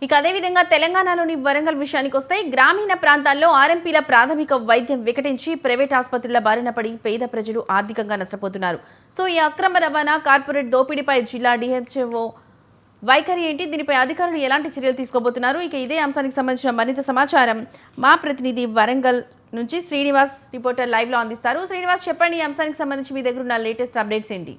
ఇక అదేవిధంగా తెలంగాణలోని వరంగల్ విషయానికి వస్తే గ్రామీణ ప్రాంతాల్లో ఆర్ఎంపీల ప్రాథమిక వైద్యం వికటించి ప్రైవేట్ ఆసుపత్రుల బారిన పడి పేద ప్రజలు ఆర్థికంగా నష్టపోతున్నారు. సో ఈ అక్రమ రవాణా కార్పొరేట్ దోపిడీపై జిల్లా డిహెచ్ఓ వైఖరి ఏంటి, దీనిపై అధికారులు ఎలాంటి చర్యలు తీసుకోబోతున్నారు? ఇక ఇదే అంశానికి సంబంధించిన మరింత సమాచారం మా ప్రతినిధి వరంగల్ నుంచి శ్రీనివాస్ రిపోర్టర్ లైవ్ లో అందిస్తారు. శ్రీనివాస్, చెప్పండి, ఈ అంశానికి సంబంధించి మీ దగ్గర ఉన్న లేటెస్ట్ అప్డేట్స్ ఏంటి?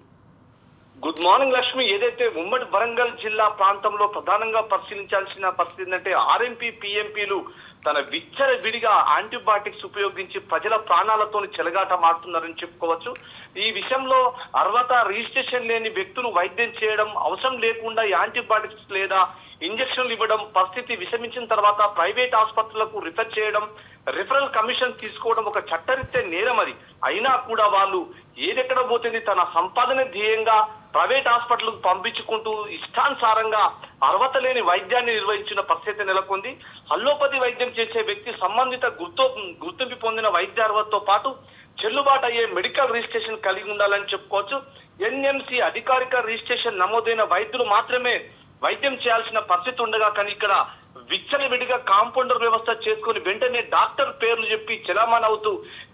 Good morning Lakshmi. ఏదైతే ఉమ్మడి వరంగల్ జిల్లా ప్రాంతంలో ప్రధానంగా పరిశీలించాల్సిన పరిస్థితి ఏంటంటే ఆర్ఎంపీ పిఎంపీలు తన విచ్చలవిడిగా యాంటీబయాటిక్స్ ఉపయోగించి ప్రజల ప్రాణాలతో చెలగాట మారుతున్నారని చెప్పుకోవచ్చు. ఈ విషయంలో అర్హత రిజిస్ట్రేషన్ లేని వ్యక్తులు వైద్యం చేయడం, అవసరం లేకుండా యాంటీబయాటిక్స్ లేదా ఇంజక్షన్లు ఇవ్వడం, పరిస్థితి విషమించిన తర్వాత ప్రైవేట్ ఆసుపత్రులకు రిఫర్ చేయడం, రిఫరల్ కమిషన్ తీసుకోవడం ఒక చట్టరీత్యా నేరం. అది అయినా కూడా వాళ్ళు ఏదెక్కడ పోతుంది తన సంపాదన ధ్యేయంగా ప్రైవేట్ హాస్పిటల్కు పంపించుకుంటూ ఇష్టానుసారంగా అర్హత లేని వైద్యాన్ని నిర్వహించిన పరిస్థితి నెలకొంది. అల్లోపతి వైద్యం చేసే వ్యక్తి సంబంధిత గుర్తింపు పొందిన వైద్య అర్హతతో పాటు చెల్లుబాటు అయ్యే మెడికల్ రిజిస్ట్రేషన్ కలిగి ఉండాలని చెప్పుకోవచ్చు. ఎన్ఎంసి అధికారిక రిజిస్ట్రేషన్ నమోదైన వైద్యులు మాత్రమే వైద్యం చేయాల్సిన పరిస్థితి ఉండగా, కానీ ఇక్కడ విచ్చలవిడిగా కాంపౌండర్ వ్యవస్థ చేసుకుని వెంటనే డాక్టర్ పేర్లు చెప్పి చెలామణి అవుతూ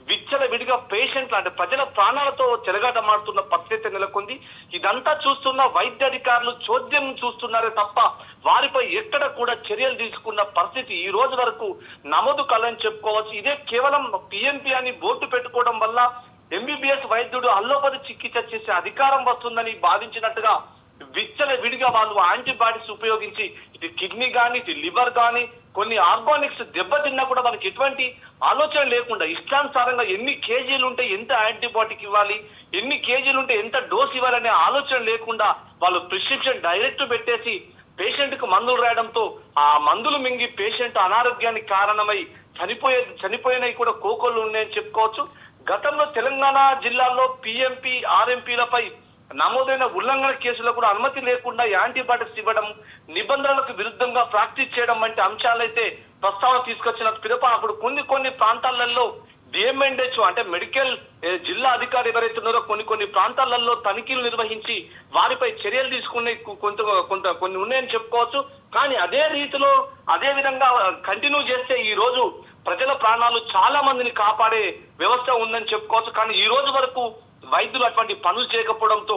విచ్చలవిడిగా పేషెంట్లు అంటే ప్రజల ప్రాణాలతో చెలగాట మారుతున్న పరిస్థితి నెలకొంది. ఇదంతా చూస్తున్న వైద్య అధికారులు చోద్యం చూస్తున్నారే తప్ప వారిపై ఎక్కడ కూడా చర్యలు తీసుకున్న పరిస్థితి ఈ రోజు వరకు నమోదు కాలని చెప్పుకోవచ్చు. ఇదే కేవలం పిఎంపీ అని బోర్డు పెట్టుకోవడం వల్ల ఎంబీబీఎస్ వైద్యుడు అల్లోపతి చికిత్స చేసే అధికారం వస్తుందని భావించినట్టుగా విచ్చలవిడిగా వాళ్ళు యాంటీబయాటిక్స్ ఉపయోగించి ఇటు కిడ్నీ కానీ ఇటు లివర్ కానీ కొన్ని ఆర్గానిక్స్ దెబ్బతిన్నా కూడా మనకి ఎటువంటి ఆలోచన లేకుండా ఇష్టానుసారంగా ఎన్ని కేజీలు ఉంటే ఎంత యాంటీబయాటిక్ ఇవ్వాలి, ఎన్ని కేజీలు ఉంటే ఎంత డోస్ ఇవ్వాలనే ఆలోచన లేకుండా వాళ్ళు ప్రిస్క్రిప్షన్ డైరెక్ట్ పెట్టేసి పేషెంట్ కు మందులు రాయడంతో ఆ మందులు మింగి పేషెంట్ అనారోగ్యానికి కారణమై చనిపోయినవి కూడా కోకొల్లు ఉన్నాయని చెప్పుకోవచ్చు. గతంలో తెలంగాణ జిల్లాలో పిఎంపీ ఆర్ఎంపీలపై నమోదైన ఉల్లంఘన కేసులో కూడా అనుమతి లేకుండా యాంటీబయాటిక్స్ ఇవ్వడం, నిబంధనలకు విరుద్ధంగా ప్రాక్టీస్ చేయడం వంటి అంశాలైతే ప్రస్తావన తీసుకొచ్చిన పిదప అప్పుడు కొన్ని ప్రాంతాలలో డిఎంఎన్హెచ్ అంటే మెడికల్ జిల్లా అధికారి ఎవరైతే ఉన్నారో కొన్ని ప్రాంతాలలో తనిఖీలు నిర్వహించి వారిపై చర్యలు తీసుకునే కొన్ని ఉన్నాయని చెప్పుకోవచ్చు. కానీ అదే రీతిలో అదే విధంగా కంటిన్యూ చేస్తే ఈ రోజు ప్రజల ప్రాణాలు చాలా మందిని కాపాడే వ్యవస్థ ఉందని చెప్పుకోవచ్చు. కానీ ఈ రోజు వరకు వైద్యులు అటువంటి పనులు చేయకపోవడంతో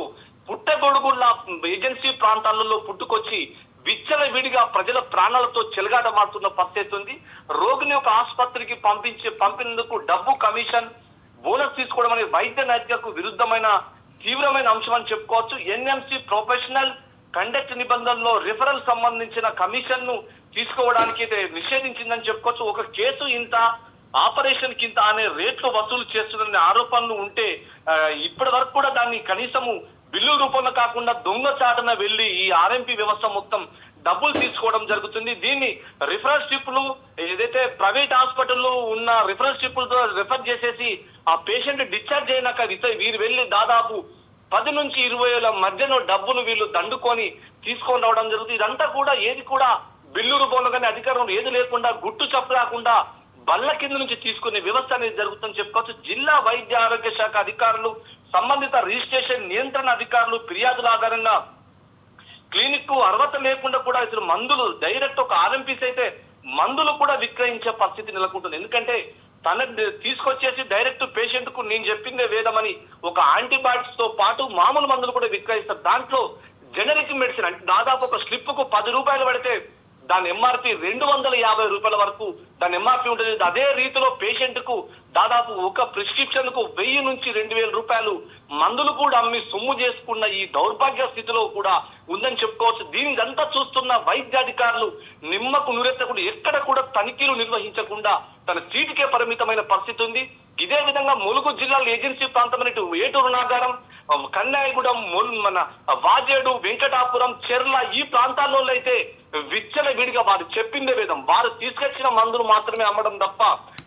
పుట్టగొడుగుల ఏజెన్సీ ప్రాంతాలలో పుట్టుకొచ్చి విచ్చలవిడిగా ప్రజల ప్రాణాలతో చెలగాట మారుతున్న పరిస్థితి ఉంది. రోగిని ఒక ఆసుపత్రికి పంపినందుకు డబ్బు కమిషన్ బోనస్ తీసుకోవడం అనేది వైద్య నైతికకు విరుద్ధమైన తీవ్రమైన అంశం అని చెప్పుకోవచ్చు. ఎన్ఎంసి ప్రొఫెషనల్ కండక్ట్ నిబంధనలో రిఫరల్ సంబంధించిన కమిషన్ ను తీసుకోవడానికి నిషేధించిందని చెప్పుకోవచ్చు. ఒక కేసు ఇంత, ఆపరేషన్ కింద అనే రేట్లు వసూలు చేస్తున్న ఆరోపణలు ఉంటే ఇప్పటి వరకు కూడా దాన్ని కనీసము బిల్లు రూపంలో కాకుండా దొంగచాటున వెళ్లి ఈ ఆర్ఎంపీ వ్యవస్థ మొత్తం డబ్బులు తీసుకోవడం జరుగుతుంది. దీన్ని రిఫరల్ స్లిప్లు ఏదైతే ప్రైవేట్ హాస్పిటల్లో ఉన్న రిఫరల్ స్లిప్లతో రిఫర్ చేసేసి ఆ పేషెంట్ డిశ్చార్జ్ అయినాక వీరు వెళ్లి దాదాపు 10 నుంచి 20 వేల మధ్యలో డబ్బులు వీళ్ళు దండుకొని తీసుకొని రావడం జరుగుతుంది. ఇదంతా కూడా ఏది కూడా బిల్లు రూపంలో కానీ అధికారం ఏది లేకుండా గుట్టు చప్పు రాకుండా బల్ల కింద నుంచి తీసుకునే వ్యవస్థ అనేది జరుగుతుందని చెప్పుకోవచ్చు. జిల్లా వైద్య ఆరోగ్య శాఖ అధికారులు, సంబంధిత రిజిస్ట్రేషన్ నియంత్రణ అధికారులు ఫిర్యాదుల ఆధారంగా క్లినిక్ కు అర్హత లేకుండా కూడా ఇతరు మందులు డైరెక్ట్ ఒక ఆర్ఎంపీస్ అయితే మందులు కూడా విక్రయించే పరిస్థితి నెలకొంటుంది. ఎందుకంటే తన తీసుకొచ్చేసి డైరెక్ట్ పేషెంట్ కు నేను చెప్పిందే వేదమని ఒక యాంటీబయాటిక్స్ తో పాటు మామూలు మందులు కూడా విక్రయిస్తారు. దాంట్లో జనరిక్ మెడిసిన్ అంటే దాదాపు ఒక స్లిప్ కు 10 రూపాయలు పడితే దాని ఎంఆర్పి 250 రూపాయల వరకు దాని ఎంఆర్పి ఉంటుంది. అదే రీతిలో పేషెంట్ కు దాదాపు ఒక ప్రిస్క్రిప్షన్ కు 1000 నుంచి 2000 రూపాయలు మందులు కూడా అమ్మి సొమ్ము చేసుకున్న ఈ దౌర్భాగ్య స్థితిలో కూడా ఉందని చెప్పుకోవచ్చు. దీనికంతా చూస్తున్న వైద్యాధికారులు నిమ్మకు నురెత్తకుండా ఎక్కడ కూడా తనిఖీలు నిర్వహించకుండా తన సీటుకే పరిమితమైన పరిస్థితి ఉంది. ఇదే విధంగా ములుగు జిల్లాలో ఏజెన్సీ ప్రాంతమైన ఏటూరు నాగారం, కన్యాయగూడెం, మన వాజేడు, వెంకటాపురం, చెర్ల ఈ ప్రాంతాల్లో అయితే విచ్చలవిడిగా వారు చెప్పిందే విధం వారు తీసుకొచ్చిన మందులు మాత్రమే అమ్మడం తప్ప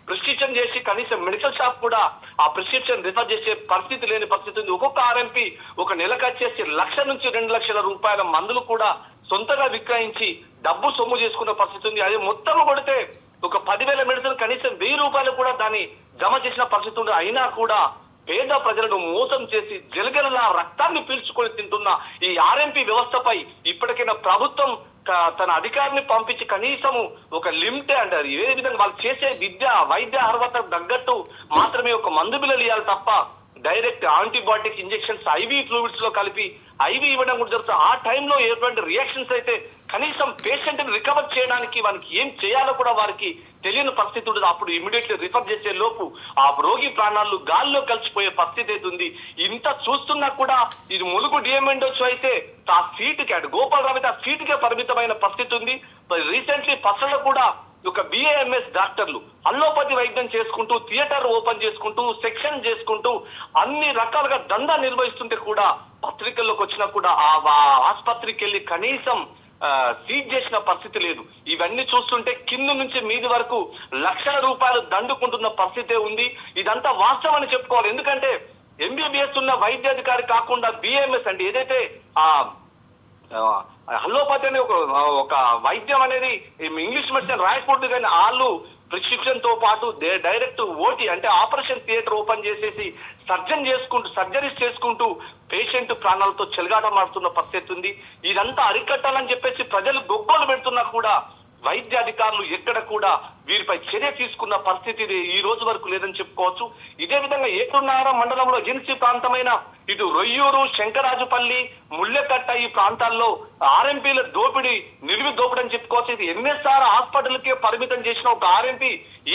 ప్రిస్క్రిప్షన్ చేసి కనీసం మెడికల్ షాప్ కూడా ఆ ప్రిస్క్రిప్షన్ రిఫర్ చేసే పరిస్థితి లేని పరిస్థితి ఉంది. ఒక్కొక్క ఆర్ఎంపీ ఒక నెలకు వచ్చేసి 1,00,000 నుంచి 2,00,000 రూపాయల మందులు కూడా సొంతగా విక్రయించి డబ్బు సొమ్ము చేసుకున్న పరిస్థితి ఉంది. అది మొత్తం కొడితే ఒక 10,000 మెడిసిన్ కనీసం 1,000 రూపాయలు కూడా దాన్ని జమ చేసిన పరిస్థితి ఉంది. అయినా కూడా పేద ప్రజలను మోసం చేసి జలగలలా రక్తాన్ని పీల్చుకొని తింటున్న ఈ ఆర్ఎంపీ వ్యవస్థపై ఇప్పటికైనా ప్రభుత్వం తన అధికారిని పంపించి కనీసము ఒక లిమిట్ అంటారు ఏ విధంగా వాళ్ళు చేసే వైద్య అర్హత తగ్గట్టు మాత్రమే ఒక మందు బిల్లలు ఇవ్వాలి తప్ప direct antibiotic injections ivy fluids లో కలిపి ఐవీ ఇవ్వడం కూడా జరుగుతుంది. ఆ టైంలో ఎటువంటి రియాక్షన్స్ అయితే కనీసం పేషెంట్ ని రికవర్ చేయడానికి వారికి ఏం చేయాలో కూడా వారికి తెలియని పరిస్థితి ఉండదు. అప్పుడు ఇమీడియట్లీ రిఫర్ చేసే లోపు ఆ రోగి ప్రాణాలు గాల్లో కలిసిపోయే పరిస్థితి అయితే ఉంది. ఇంత చూస్తున్నా కూడా ఇది ములుగు డిఎంఎండొచ్చు అయితే ఆ సీటుకి అటు గోపాలరావు అయితే ఆ సీటుకే పరిమితమైన పరిస్థితి ఉంది. రీసెంట్లీ పసలో కూడా ఒక బిఏఎంఎస్ డాక్టర్లు అల్లోపతి వైద్యం చేసుకుంటూ థియేటర్ ఓపెన్ చేసుకుంటూ సెక్షన్ చేసుకుంటూ అన్ని రకాలుగా దందా నిర్వహిస్తుంటే కూడా పత్రికల్లోకి వచ్చినా కూడా ఆ ఆసుపత్రికి వెళ్ళి కనీసం సీజ్ చేసిన పరిస్థితి లేదు. ఇవన్నీ చూస్తుంటే కింద నుంచి మీది వరకు లక్షల రూపాయలు దండుకుంటున్న పరిస్థితే ఉంది. ఇదంతా వాస్తవం అని చెప్పుకోవాలి. ఎందుకంటే ఎంబీబీఎస్ ఉన్న వైద్యాధికారి కాకుండా బిఏఎంఎస్ అంటే ఏదైతే అల్లోపతి అనే ఒక వైద్యం అనేది ఇంగ్లీష్ మెడిసిన్ రాయకూడదు కానీ వాళ్ళు ప్రిస్క్రిప్షన్ తో పాటు డైరెక్ట్ ఓటీ అంటే ఆపరేషన్ థియేటర్ ఓపెన్ చేసేసి సర్జరీస్ చేసుకుంటూ పేషెంట్ ప్రాణాలతో చెలగాటమాడుతున్న పరిస్థితి ఉంది. ఇదంతా అరికట్టాలని చెప్పేసి ప్రజలు గొగ్గోలు పెడుతున్నా కూడా వైద్య అధికారులు ఎక్కడ కూడా వీరిపై చర్య తీసుకున్న పరిస్థితి ఈ రోజు వరకు లేదని చెప్పుకోవచ్చు. ఇదే విధంగా ఏటున్నార మండలంలో ఏజెన్సీ ప్రాంతమైన ఇటు రొయ్యూరు, శంకరాజుపల్లి, ముళ్ళెకట్ట ఈ ప్రాంతాల్లో ఆర్ఎంపీల నిలువి దోపిడీ అని చెప్పుకోవచ్చు. ఇది ఎన్ఎస్ఆర్ హాస్పిటల్కే పరిమితం చేసిన ఒక ఆర్ఎంపీ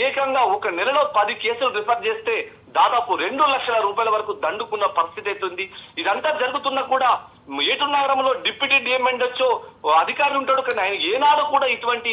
ఏకంగా ఒక నెలలో 10 కేసులు రిఫర్ చేస్తే దాదాపు 2 లక్షల రూపాయల వరకు దండుకున్న పరిస్థితి అవుతుంది. ఇదంతా జరుగుతున్నా కూడా ఏటూరు నగరంలో డిప్యూటీ డిఎంఎండొచ్చు అధికారులు ఉంటాడు కానీ ఆయన ఏనాడు కూడా ఇటువంటి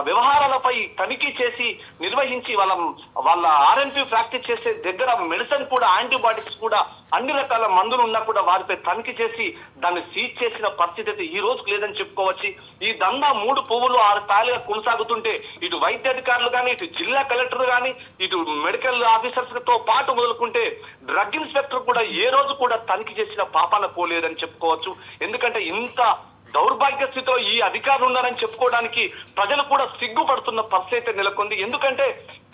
వ్యవహారాలపై తనిఖీ చేసి నిర్వహించి వాళ్ళ ఆర్ఎంపీ ప్రాక్టీస్ చేసే దగ్గర మెడిసిన్ కూడా యాంటీబయాటిక్స్ కూడా అన్ని రకాల మందులు ఉన్నా కూడా వారిపై తనిఖీ చేసి దాన్ని సీజ్ చేసిన పరిస్థితి ఈ రోజుకు లేదని చెప్పుకోవచ్చు. ఈ దందా 3 పువ్వులు 6 కాయలుగా కొనసాగుతుంటే ఇటు వైద్య అధికారులు కానీ ఇటు జిల్లా కలెక్టర్ కానీ ఇటు మెడికల్ ఆఫీసర్స్ తో పాటు మొదలుకుంటే డ్రగ్ ఇన్స్పెక్టర్ కూడా ఏ రోజు కూడా తనిఖీ చేసిన పాపాన పోలేదని చెప్పుకోవచ్చు. ఎందుకంటే ఇంత దౌర్భాగ్య స్థితిలో ఈ అధికారులు ఉన్నారని చెప్పుకోవడానికి ప్రజలు కూడా సిగ్గుపడుతున్న పరిస్థితి నెలకొంది. ఎందుకంటే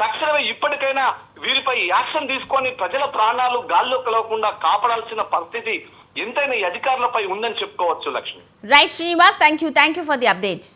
తక్షణమే ఇప్పటికైనా వీరిపై యాక్షన్ తీసుకొని ప్రజల ప్రాణాలు గాల్లో కలవకుండా కాపాడాల్సిన పరిస్థితి ఎంతైనా ఈ అధికారులపై ఉందని చెప్పుకోవచ్చు. Lakshmi. Right Srinivas, thank you for the updates.